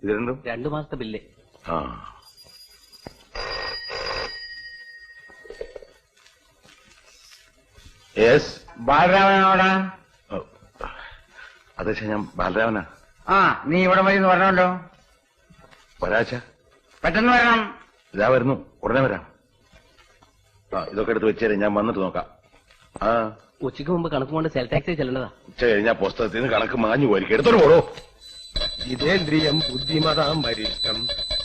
ഇത് രണ്ടും 2 മാസത്തെ ബില്ല്. ആ യെസ്. ബാലരാമനോടാ? അതെ, ഞാൻ ബാലരാമനാ. ആ, നീ ഇവിടെ മതി എന്ന് പറഞ്ഞല്ലോ. ഒരാഴ്ച പെട്ടെന്ന് വരണം. ഇതാ വരുന്നു, ഉടനെ വരാം. ആ, ഇതൊക്കെ എടുത്ത് വെച്ചേരെ, ഞാൻ വന്നിട്ട് നോക്കാം. ആ, ഉച്ചയ്ക്ക് മുമ്പ് കണക്ക് കൊണ്ട് സെൽ ടാക്സി ചെല്ലേണ്ടതാ. ഉച്ച കഴിഞ്ഞാൽ പുസ്തകത്തിൽ നിന്ന് കണക്ക് മാഞ്ഞു പോയിരിക്കും. എടുത്തോട്ട് പോടോ. ജിതേന്ദ്രിയം ബുദ്ധിമതാം വരിഷ്ഠം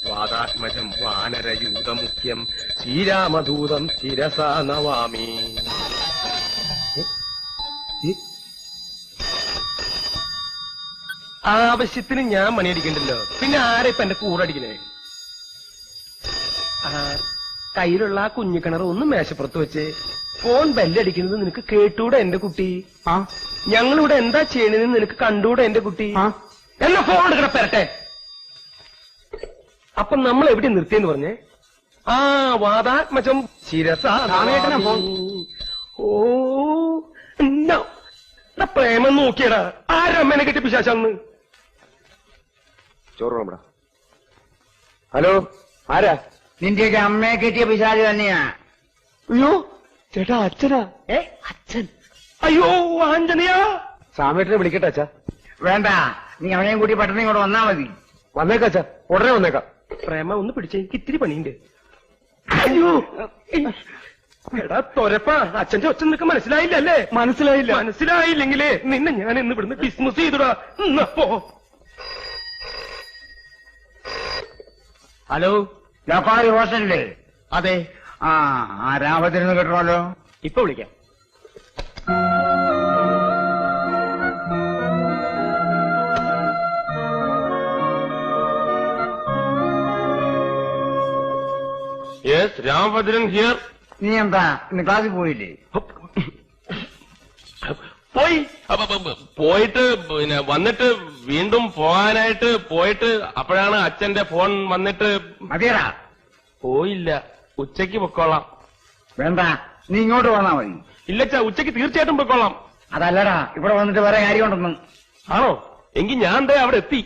വാദാത്മജം വാനരയൂതമുഖ്യം ശ്രീരാമദൂതം ശിരസാ നവാമി. ആവശ്യത്തിന് ഞാൻ മണിയടിക്കണ്ടല്ലോ, പിന്നെ ആരെ ഇപ്പൊ എന്റെ കൂടടിക്കണേ? കയ്യിലുള്ള ആ കുഞ്ഞിക്കിണർ ഒന്ന് മേശപ്പുറത്ത് വെച്ച് ഫോൺ ബെല്ലടിക്കുന്നത് നിനക്ക് കേട്ടൂടെ എന്റെ കുട്ടി? ഞങ്ങളിവിടെ എന്താ ചെയ്യണെന്ന് നിനക്ക് കണ്ടൂടെ എന്റെ കുട്ടി? എന്നാ ഫോൺ എടുക്കണ പെരട്ടെ. അപ്പൊ നമ്മൾ എവിടെ നിർത്തിയെന്ന് പറഞ്ഞേ? ആ, വാദാത്മജം ശിരസാ. ഓ, പ്രേമം നോക്കിയടാ. ആരമ്മേനെ കെട്ടി പിശാചാന്ന്? ചോറ്. ഹലോ, ആരാ? നിന്റെയൊക്കെ അമ്മയെ കെട്ടിയ പിശാച് തന്നെയാ. അയ്യോ ചേട്ടാ, അച്ഛനാ? അച്ഛൻ? അയ്യോ ആഞ്ജനയാ. സാമേട്ടനെ വിളിക്കട്ടെ അച്ഛാ? വേണ്ട, നീ അവനെയും കൂട്ടി പെട്ടെന്ന് ഇങ്ങോട്ട് വന്നാ മതി. വന്നേക്കാം അച്ഛാ, ഉടനെ വന്നേക്കാം. പ്രേമ ഒന്ന് പിടിച്ചേ, എനിക്ക് ഇത്തിരി പണിയുണ്ട്. അയ്യോ എടാ തൊരപ്പാ, അച്ഛന്റെ ഒച്ച നിനക്ക് മനസ്സിലായില്ലല്ലേ? മനസ്സിലായില്ലെങ്കിലേ നിന്നെ ഞാൻ ഇന്ന് ഇവിടുന്ന് ഡിസ്മിസ് ചെയ്തുടാ. പോ. ഹലോ, ജപ്പാനി ഹോസ്റ്റലില്ലേ? അതെ. ആ രാമത്തിരുന്ന് കിട്ടണമല്ലോ. ഇപ്പൊ വിളിക്കാം. Yes, Ramabhadran here. നീ എന്താ ഇന്ന് ക്ലാസ്സിൽ പോയില്ലേ? പോയിട്ട് പിന്നെ വന്നിട്ട് വീണ്ടും പോകാനായിട്ട് പോയിട്ട് അപ്പോഴാണ് അച്ഛന്റെ ഫോൺ വന്നിട്ട്. മതിയടാ. പോയില്ല, ഉച്ചയ്ക്ക് പൊക്കോളാം. വേണ്ട, നീ ഇങ്ങോട്ട് വന്നാ മതി. ഇല്ലച്ചാ, ഉച്ചയ്ക്ക് തീർച്ചയായിട്ടും പൊക്കോളാം. അതല്ലടാ, ഇവിടെ വന്നിട്ട് വേറെ കാര്യമുണ്ടെന്ന്. ആണോ? എങ്കിൽ ഞാൻ ദേ അവിടെ എത്തി.